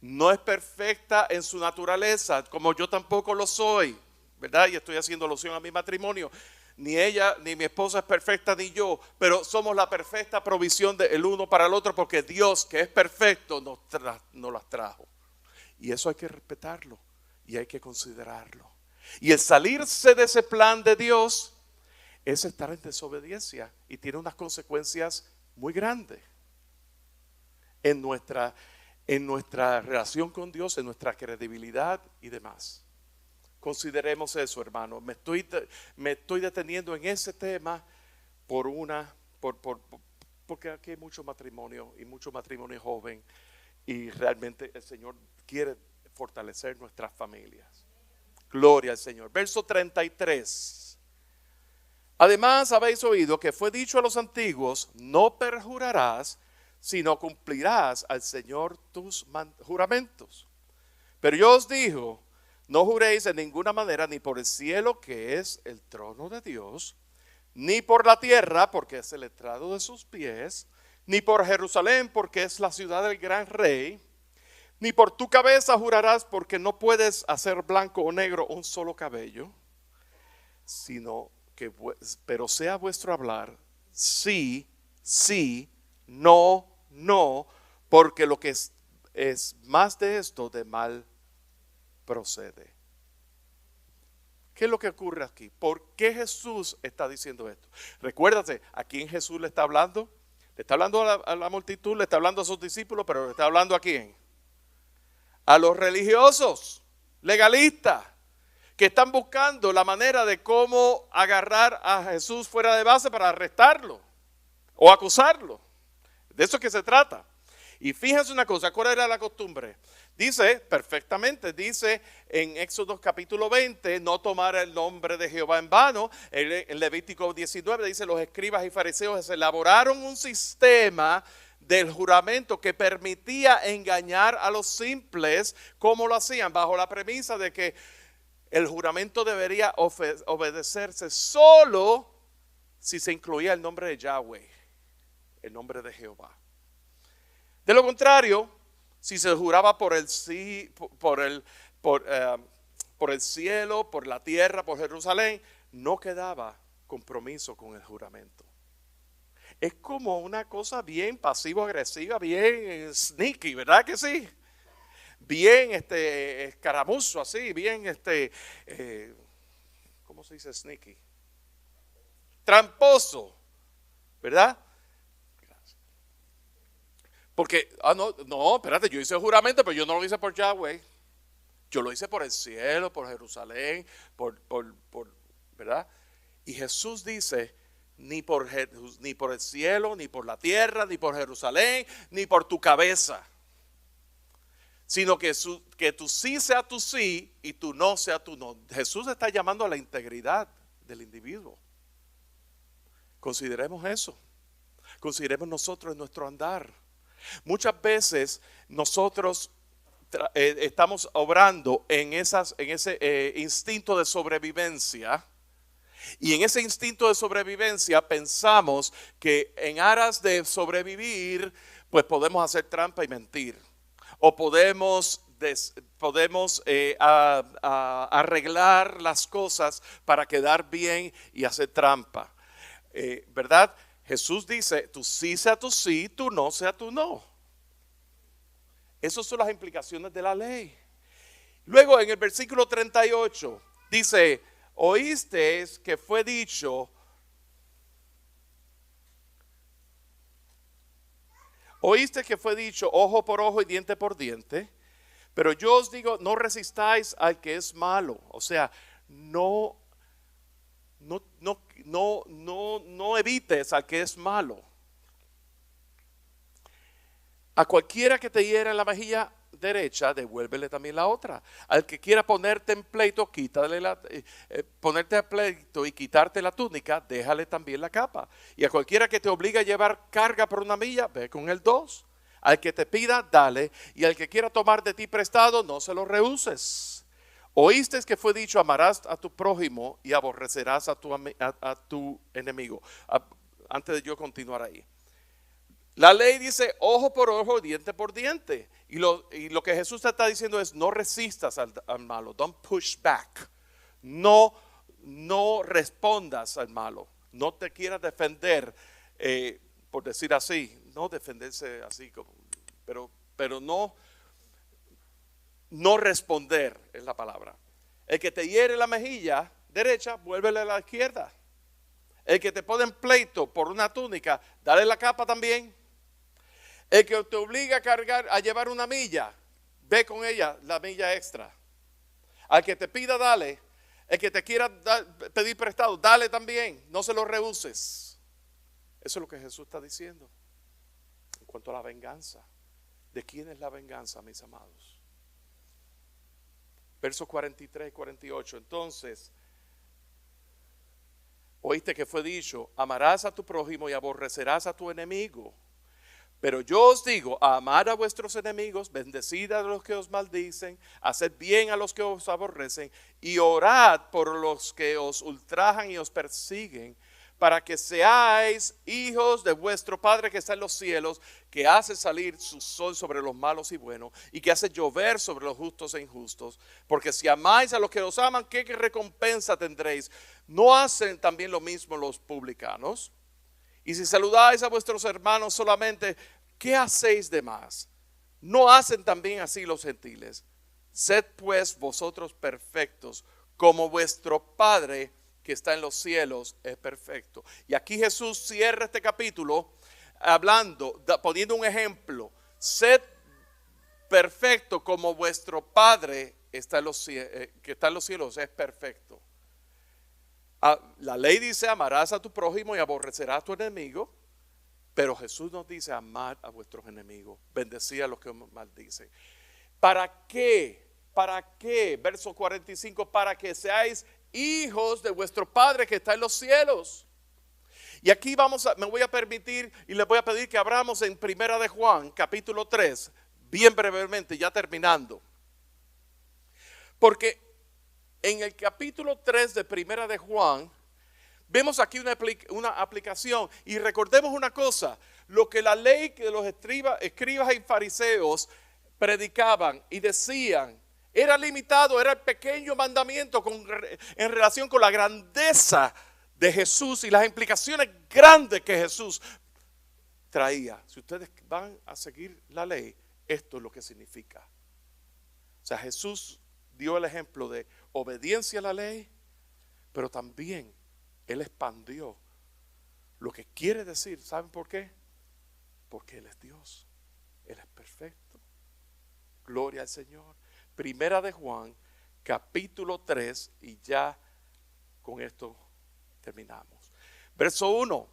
No es perfecta en su naturaleza, como yo tampoco lo soy, ¿verdad? Y estoy haciendo alusión a mi matrimonio. Ni ella, ni mi esposa es perfecta, ni yo, pero somos la perfecta provisión del uno para el otro, porque Dios, que es perfecto, nos las trajo. Y eso hay que respetarlo y hay que considerarlo. Y el salirse de ese plan de Dios es estar en desobediencia y tiene unas consecuencias muy grandes en nuestra relación con Dios, en nuestra credibilidad y demás. Consideremos eso, hermano. Me estoy deteniendo en ese tema porque aquí hay mucho matrimonio y mucho matrimonio joven, y realmente el Señor quiere fortalecer nuestras familias. Gloria al Señor. Verso 33. Además habéis oído que fue dicho a los antiguos: no perjurarás, sino cumplirás al Señor tus juramentos. Pero yo os digo: no juréis en ninguna manera, ni por el cielo, que es el trono de Dios, ni por la tierra, porque es el estrado de sus pies, ni por Jerusalén, porque es la ciudad del gran rey, ni por tu cabeza jurarás, porque no puedes hacer blanco o negro un solo cabello, sino que, pero sea vuestro hablar sí, sí, no, no, porque lo que es más de esto, de mal procede. ¿Qué es lo que ocurre aquí? ¿Por qué Jesús está diciendo esto? Recuérdate, ¿a quién Jesús le está hablando? Le está hablando a la multitud, le está hablando a sus discípulos, pero le está hablando ¿a quién? A los religiosos, legalistas, que están buscando la manera de cómo agarrar a Jesús fuera de base para arrestarlo o acusarlo. De eso es que se trata. Y fíjense una cosa, ¿cuál era la costumbre? Dice perfectamente, dice en Éxodo capítulo 20, no tomar el nombre de Jehová en vano. En Levítico 19 dice: los escribas y fariseos elaboraron un sistema del juramento que permitía engañar a los simples. ¿Cómo lo hacían? Bajo la premisa de que el juramento debería obedecerse solo si se incluía el nombre de Yahweh, el nombre de Jehová. De lo contrario, si se juraba por el cielo, por la tierra, por Jerusalén, no quedaba compromiso con el juramento. Es como una cosa bien pasivo-agresiva, bien sneaky, ¿verdad que sí? Bien escaramuzo, así, bien ¿cómo se dice sneaky? Tramposo, ¿verdad? Porque, no, espérate, yo hice el juramento, pero yo no lo hice por Yahweh. Yo lo hice por el cielo, por Jerusalén, ¿verdad? Y Jesús dice, ni por el cielo, ni por la tierra, ni por Jerusalén, ni por tu cabeza. Sino que tu sí sea tu sí y tu no sea tu no. Jesús está llamando a la integridad del individuo. Consideremos eso. Consideremos nosotros en nuestro andar. Muchas veces nosotros estamos obrando en ese instinto de sobrevivencia. Y en ese instinto de sobrevivencia pensamos que en aras de sobrevivir, pues podemos hacer trampa y mentir. O podemos arreglar las cosas para quedar bien y hacer trampa. ¿Verdad? Jesús dice, tu sí sea tu sí, tu no sea tu no. Esas son las implicaciones de la ley. Luego en el versículo 38 dice, oíste que fue dicho, ojo por ojo y diente por diente, pero yo os digo, no resistáis al que es malo. O sea, no evites al que es malo. A cualquiera que te hiera en la mejilla derecha, devuélvele también la otra. Al que quiera ponerte en pleito, ponerte en pleito y quitarte la túnica, déjale también la capa. Y a cualquiera que te obligue a llevar carga por una milla, ve con el 2. Al que te pida, dale. Y al que quiera tomar de ti prestado, no se lo rehuses. Oíste que fue dicho, amarás a tu prójimo y aborrecerás a tu enemigo. Antes de yo continuar ahí. La ley dice ojo por ojo, diente por diente. Y lo que Jesús te está diciendo es no resistas al malo. Don't push back. No respondas al malo. No te quieras defender, por decir así. No defenderse así, pero no responder es la palabra. El que te hiere la mejilla derecha, vuélvele a la izquierda. El que te pone en pleito por una túnica, dale la capa también. El que te obliga a llevar una milla, ve con ella la milla extra. Al que te pida, dale. El que te quiera pedir prestado, dale también. No se lo rehuses. Eso es lo que Jesús está diciendo. En cuanto a la venganza. ¿De quién es la venganza, mis amados? Versos 43 y 48. Entonces, oíste que fue dicho, amarás a tu prójimo y aborrecerás a tu enemigo. Pero yo os digo, amad a vuestros enemigos, bendecid a los que os maldicen, haced bien a los que os aborrecen y orad por los que os ultrajan y os persiguen, para que seáis hijos de vuestro Padre que está en los cielos, que hace salir su sol sobre los malos y buenos, y que hace llover sobre los justos e injustos. Porque si amáis a los que os aman, ¿qué recompensa tendréis? ¿No hacen también lo mismo los publicanos? Y si saludáis a vuestros hermanos solamente, ¿qué hacéis de más? ¿No hacen también así los gentiles? Sed pues vosotros perfectos, como vuestro Padre que está en los cielos es perfecto. Y aquí Jesús cierra este capítulo poniendo un ejemplo. Sed perfecto como vuestro Padre que está en los cielos es perfecto. La ley dice amarás a tu prójimo y aborrecerás a tu enemigo, pero Jesús nos dice amad a vuestros enemigos, bendecid a los que os maldicen. ¿Para qué? ¿Para qué? Verso 45, para que seáis hijos de vuestro Padre que está en los cielos. Y aquí me voy a permitir y les voy a pedir que abramos en Primera de Juan, capítulo 3, bien brevemente, ya terminando. Porque en el capítulo 3 de Primera de Juan, vemos aquí una aplicación y recordemos una cosa. lo que la ley de los escribas y fariseos predicaban y decían era limitado, era el pequeño mandamiento en relación con la grandeza de Jesús y las implicaciones grandes que Jesús traía. Si ustedes van a seguir la ley, esto es lo que significa. O sea, Jesús dio el ejemplo de obediencia a la ley, pero también Él expandió lo que quiere decir. ¿Saben por qué? Porque Él es Dios. Él es perfecto. Gloria al Señor. Primera de Juan, capítulo 3, y ya con esto terminamos. Verso 1.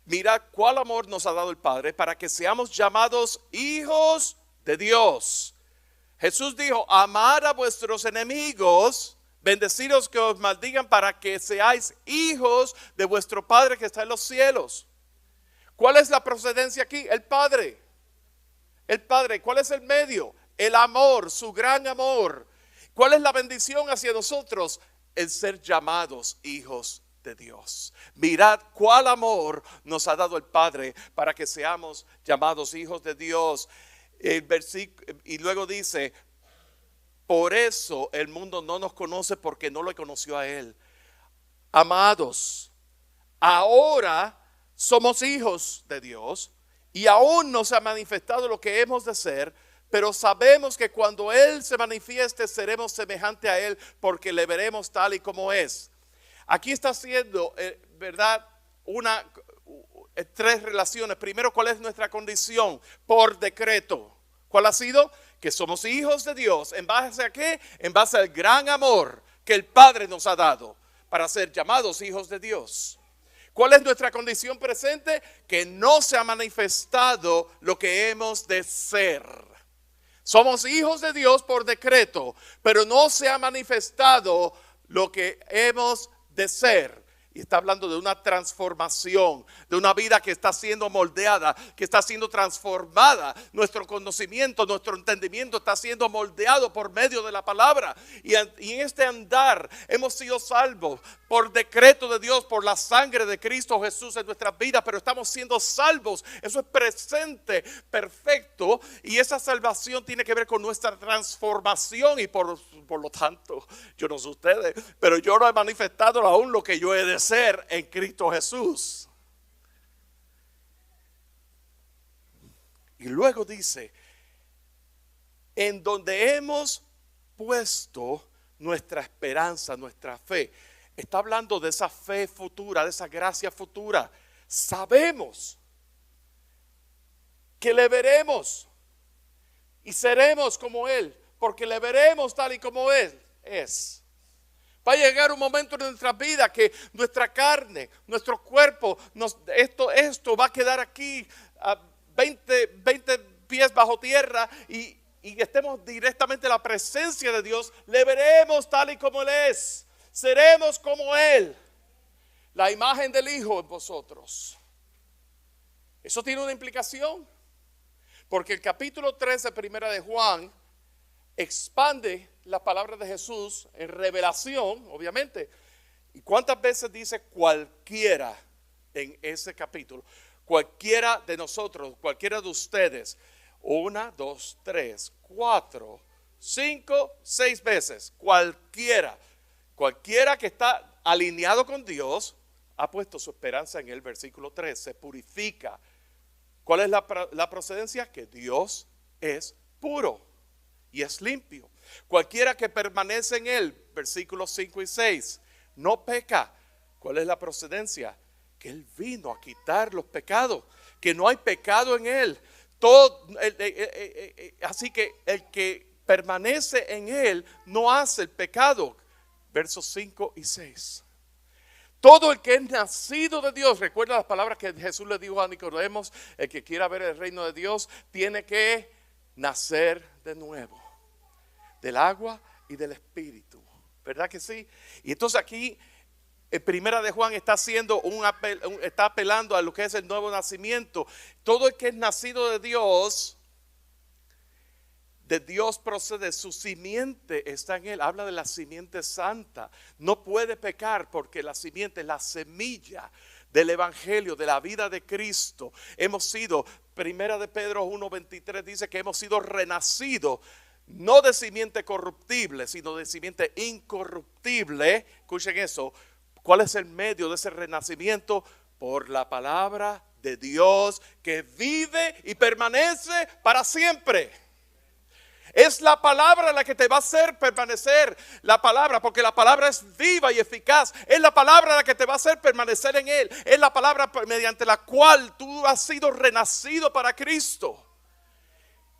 Mirad cuál amor nos ha dado el Padre para que seamos llamados hijos de Dios. Jesús dijo, amad a vuestros enemigos, bendecidos que os maldigan para que seáis hijos de vuestro Padre que está en los cielos. ¿Cuál es la procedencia aquí? El Padre. El Padre. ¿Cuál es el medio? El amor, su gran amor. ¿Cuál es la bendición hacia nosotros? El ser llamados hijos de Dios. Mirad cuál amor nos ha dado el Padre para que seamos llamados hijos de Dios. El versículo, y luego dice, por eso el mundo no nos conoce porque no lo conoció a Él. Amados, ahora somos hijos de Dios y aún no se ha manifestado lo que hemos de ser, pero sabemos que cuando Él se manifieste seremos semejantes a Él porque le veremos tal y como es. Aquí está haciendo, ¿verdad? Tres relaciones. Primero, ¿cuál es nuestra condición? Por decreto. ¿Cuál ha sido? Que somos hijos de Dios. ¿En base a qué? En base al gran amor que el Padre nos ha dado para ser llamados hijos de Dios. ¿Cuál es nuestra condición presente? Que no se ha manifestado lo que hemos de ser. Somos hijos de Dios por decreto, pero no se ha manifestado lo que hemos de ser. Y está hablando de una transformación, de una vida que está siendo moldeada, que está siendo transformada. Nuestro conocimiento, nuestro entendimiento está siendo moldeado por medio de la palabra. Y en este andar hemos sido salvos por decreto de Dios, por la sangre de Cristo Jesús en nuestras vidas. Pero estamos siendo salvos. Eso es presente, perfecto. Y esa salvación tiene que ver con nuestra transformación. Y por lo tanto, yo no sé ustedes, pero yo no he manifestado aún lo que yo he de ser en Cristo Jesús. Y luego dice, en donde hemos puesto nuestra esperanza, nuestra fe. Está hablando de esa fe futura, de esa gracia futura. Sabemos que le veremos y seremos como Él, porque le veremos tal y como Él es. Va a llegar un momento en nuestra vida que nuestra carne, nuestro cuerpo, esto va a quedar aquí a 20 pies bajo tierra y estemos directamente en la presencia de Dios. Le veremos tal y como Él es. Seremos como Él. La imagen del Hijo en vosotros. Eso tiene una implicación. Porque el capítulo 13, primera de Juan, expande la palabra de Jesús en revelación, obviamente. ¿Y cuántas veces dice cualquiera en ese capítulo? Cualquiera de nosotros, cualquiera de ustedes. 1, 2, 3, 4, 5, 6 veces. Cualquiera que está alineado con Dios ha puesto su esperanza en el versículo 3. Se purifica. ¿Cuál es la procedencia? Que Dios es puro y es limpio. Cualquiera que permanece en Él, versículos 5 y 6, no peca. ¿Cuál es la procedencia? Que Él vino a quitar los pecados, que no hay pecado en Él. Así que el que permanece en Él no hace el pecado. Versos 5 y 6. Todo el que es nacido de Dios, recuerda las palabras que Jesús le dijo a Nicodemos, el que quiera ver el reino de Dios tiene que nacer de nuevo, del agua y del espíritu, ¿verdad que sí? Y entonces aquí en primera de Juan está haciendo está apelando a lo que es el nuevo nacimiento. Todo el que es nacido de Dios procede, su simiente está en Él. Habla de la simiente santa. No puede pecar porque la simiente, la semilla del evangelio, de la vida de Cristo. Hemos sido, primera de Pedro 1:23 dice que hemos sido renacidos, no de simiente corruptible, sino de simiente incorruptible. Escuchen eso. ¿Cuál es el medio de ese renacimiento? Por la palabra de Dios que vive y permanece para siempre. Es la palabra la que te va a hacer permanecer. La palabra, porque la palabra es viva y eficaz. Es la palabra la que te va a hacer permanecer en Él. Es la palabra mediante la cual tú has sido renacido para Cristo.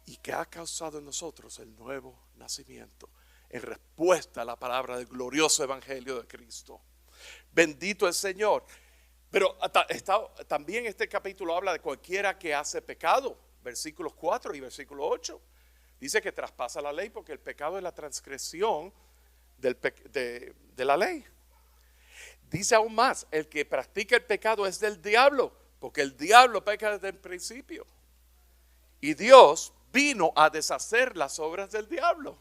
Y que ha causado en nosotros el nuevo nacimiento. En respuesta a la palabra del glorioso evangelio de Cristo. Bendito el Señor. Pero también este capítulo habla de cualquiera que hace pecado. Versículos 4 y versículo 8. Dice que traspasa la ley porque el pecado es la transgresión de la ley. Dice aún más, el que practica el pecado es del diablo, porque el diablo peca desde el principio. Y Dios vino a deshacer las obras del diablo.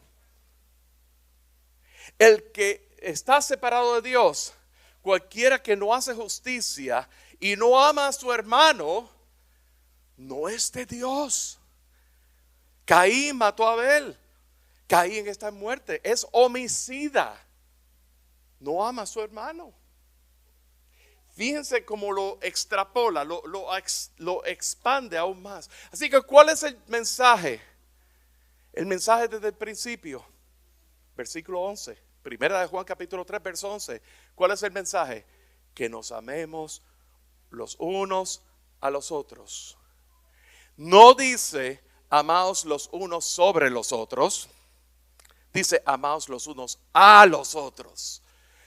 El que está separado de Dios, cualquiera que no hace justicia y no ama a su hermano, no es de Dios. Caín mató a Abel. Caín está en muerte. Es homicida. No ama a su hermano. Fíjense cómo lo extrapola, lo expande aún más. Así que, ¿cuál es el mensaje? El mensaje desde el principio. Versículo 11. Primera de Juan capítulo 3, verso 11. ¿Cuál es el mensaje? Que nos amemos los unos a los otros. No dice amaos los unos sobre los otros. Dice amaos los unos a los otros.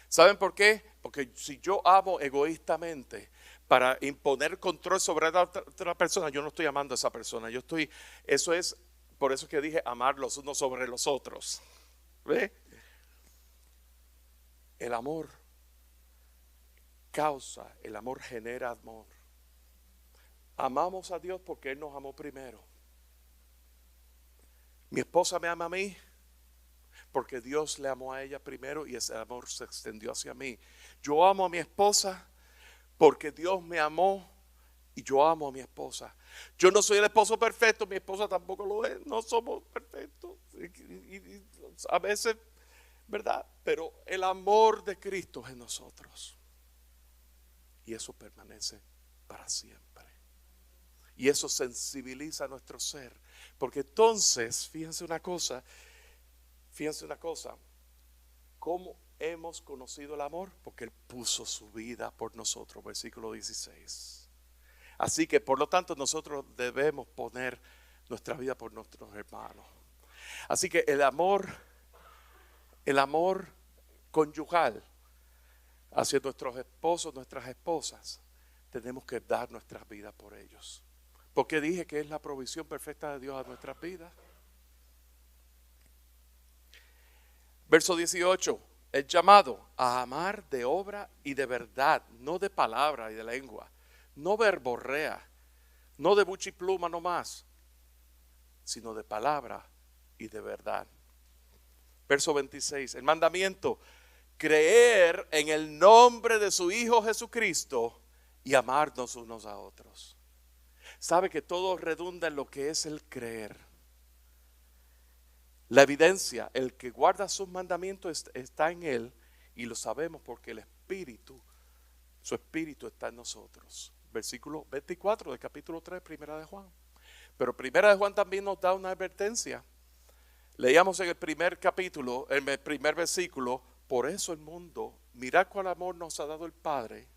¿Saben por qué? Porque si yo amo egoístamente para imponer control sobre la otra persona, yo no estoy amando a esa persona. Eso es, por eso que dije amar los unos sobre los otros. ¿Ve? El amor causa, el amor genera amor. Amamos a Dios porque Él nos amó primero. Mi esposa me ama a mí porque Dios le amó a ella primero y ese amor se extendió hacia mí. Yo amo a mi esposa porque Dios me amó y yo amo a mi esposa. Yo no soy el esposo perfecto, mi esposa tampoco lo es, no somos perfectos. Y a veces, ¿verdad? Pero el amor de Cristo es en nosotros. Y eso permanece para siempre. Y eso sensibiliza a nuestro ser. Porque entonces, fíjense una cosa. ¿Cómo hemos conocido el amor? Porque Él puso su vida por nosotros, versículo 16. Así que por lo tanto nosotros debemos poner nuestra vida por nuestros hermanos. Así que el amor conyugal hacia nuestros esposos, nuestras esposas, tenemos que dar nuestras vidas por ellos. Porque dije que es la provisión perfecta de Dios a nuestras vidas. Verso 18, el llamado a amar de obra y de verdad, no de palabra y de lengua, no verborrea, no de buchipluma nomás, sino de palabra y de verdad. Verso 26, el mandamiento, creer en el nombre de su Hijo Jesucristo y amarnos unos a otros. Sabe que todo redunda en lo que es el creer. La evidencia, el que guarda sus mandamientos está en Él y lo sabemos porque el Espíritu, su Espíritu está en nosotros. Versículo 24 del capítulo 3, primera de Juan. Pero primera de Juan también nos da una advertencia. Leíamos en el primer capítulo, en el primer versículo, por eso el mundo, mirad cuál amor nos ha dado el Padre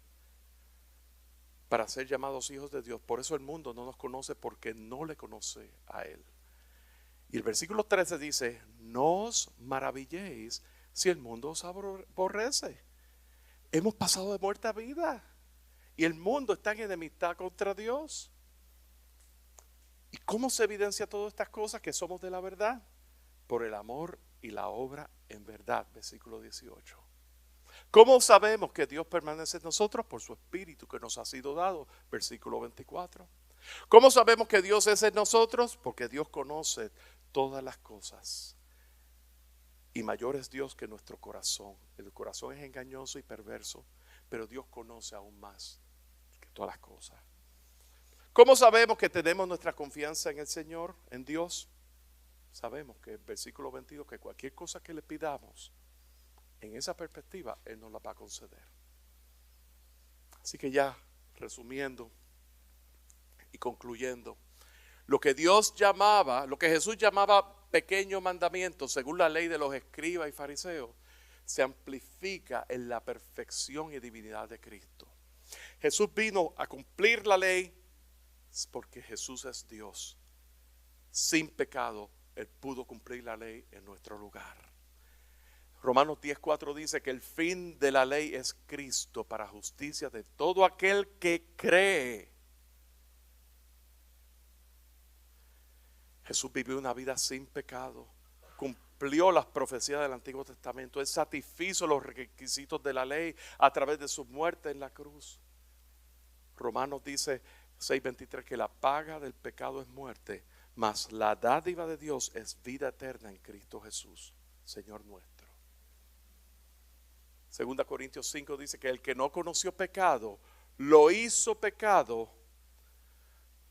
para ser llamados hijos de Dios. Por eso el mundo no nos conoce porque no le conoce a Él. Y el versículo 13 dice, no os maravilléis si el mundo os aborrece. Hemos pasado de muerte a vida y el mundo está en enemistad contra Dios. ¿Y cómo se evidencia todas estas cosas? Que somos de la verdad. Por el amor y la obra en verdad. Versículo 18. ¿Cómo sabemos que Dios permanece en nosotros? Por su Espíritu que nos ha sido dado. Versículo 24. ¿Cómo sabemos que Dios es en nosotros? Porque Dios conoce todas las cosas. Y mayor es Dios que nuestro corazón. El corazón es engañoso y perverso, pero Dios conoce aún más todas las cosas. ¿Cómo sabemos que tenemos nuestra confianza en el Señor, en Dios? Sabemos que el versículo 22, que cualquier cosa que le pidamos, en esa perspectiva, Él nos la va a conceder. Así que ya, resumiendo y concluyendo, lo que Jesús llamaba pequeños mandamientos, según la ley de los escribas y fariseos, se amplifica en la perfección y divinidad de Cristo. Jesús vino a cumplir la ley porque Jesús es Dios. Sin pecado, Él pudo cumplir la ley en nuestro lugar. Romanos 10:4 dice que el fin de la ley es Cristo para justicia de todo aquel que cree. Jesús vivió una vida sin pecado, cumplió las profecías del Antiguo Testamento, Él satisfizo los requisitos de la ley a través de su muerte en la cruz. Romanos dice 6:23 que la paga del pecado es muerte, mas la dádiva de Dios es vida eterna en Cristo Jesús, Señor nuestro. 2 Corintios 5 dice que el que no conoció pecado, lo hizo pecado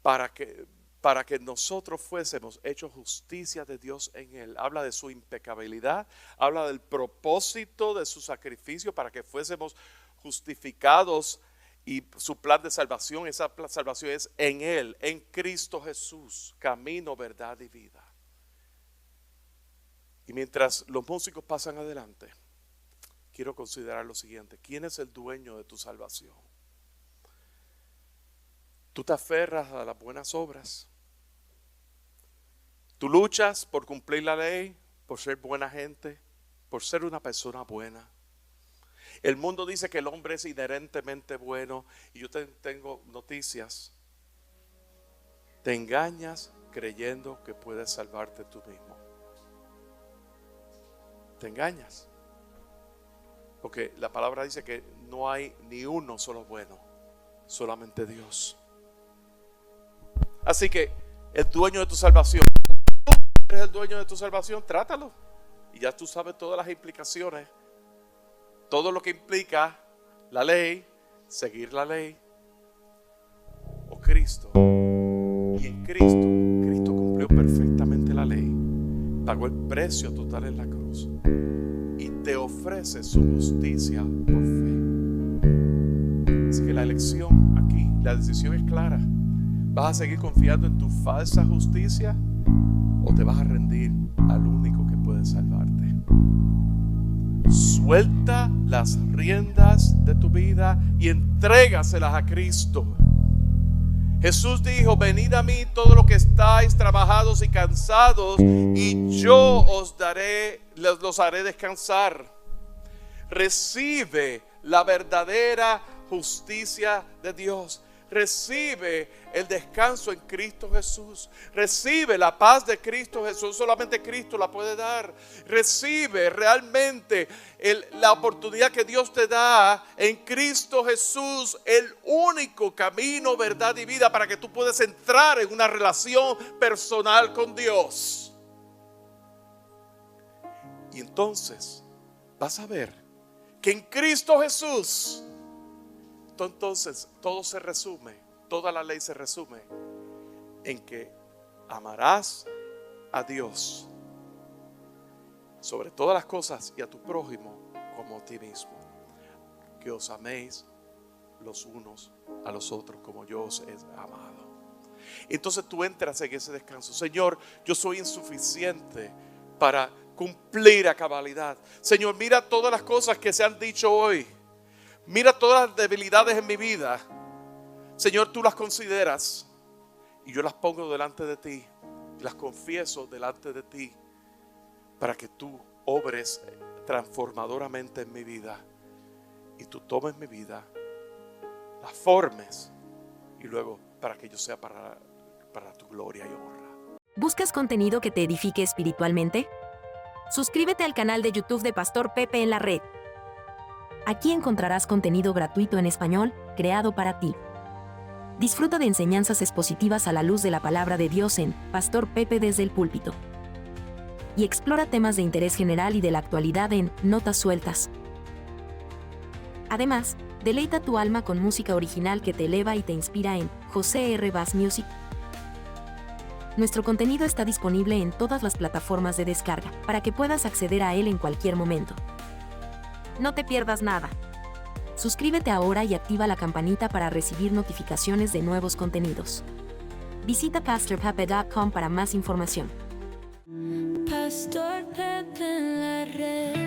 para que nosotros fuésemos hechos justicia de Dios en él. Habla de su impecabilidad, habla del propósito de su sacrificio para que fuésemos justificados y su plan de salvación, esa salvación es en él, en Cristo Jesús, camino, verdad y vida. Y mientras los músicos pasan adelante, quiero considerar lo siguiente: ¿quién es el dueño de tu salvación? Tú te aferras a las buenas obras. Tú luchas por cumplir la ley, por ser buena gente, por ser una persona buena. El mundo dice que el hombre es inherentemente bueno y yo tengo noticias. Te engañas creyendo que puedes salvarte tú mismo. Te engañas. Porque la palabra dice que no hay ni uno solo bueno, solamente Dios. Así que el dueño de tu salvación, tú eres el dueño de tu salvación, trátalo. Y ya tú sabes todas las implicaciones, todo lo que implica la ley, seguir la ley, o Cristo. Y en Cristo cumplió perfectamente la ley, pagó el precio total en la cruz y te ofrece su justicia por fe. Así que la elección aquí, la decisión es clara. ¿Vas a seguir confiando en tu falsa justicia o te vas a rendir al único que puede salvarte? Suelta las riendas de tu vida y entrégaselas a Cristo. Jesús dijo: venid a mí todos los que estáis trabajados y cansados, y yo los haré descansar. Recibe la verdadera justicia de Dios. Recibe el descanso en Cristo Jesús. Recibe la paz de Cristo Jesús. Solamente Cristo la puede dar. Recibe realmente la oportunidad que Dios te da en Cristo Jesús, el único camino, verdad y vida para que tú puedas entrar en una relación personal con Dios. Y entonces vas a ver que en Cristo Jesús, entonces todo se resume, toda la ley se resume en que amarás a Dios sobre todas las cosas y a tu prójimo como a ti mismo. Que os améis los unos a los otros como yo os he amado. Entonces tú entras en ese descanso. Señor, yo soy insuficiente para cumplir a cabalidad. Señor, mira todas las cosas que se han dicho hoy. Mira todas las debilidades en mi vida. Señor, tú las consideras y yo las pongo delante de ti, las confieso delante de ti, para que tú obres transformadoramente en mi vida y tú tomes mi vida, la formes y luego para que yo sea para tu gloria y honra. ¿Buscas contenido que te edifique espiritualmente? Suscríbete al canal de YouTube de Pastor Pepe en la Red. Aquí encontrarás contenido gratuito en español, creado para ti. Disfruta de enseñanzas expositivas a la luz de la palabra de Dios en Pastor Pepe desde el púlpito. Y explora temas de interés general y de la actualidad en Notas Sueltas. Además, deleita tu alma con música original que te eleva y te inspira en José R. Bass Music. Nuestro contenido está disponible en todas las plataformas de descarga, para que puedas acceder a él en cualquier momento. No te pierdas nada. Suscríbete ahora y activa la campanita para recibir notificaciones de nuevos contenidos. Visita pastorpepe.com para más información. Pastor Pepe en la red.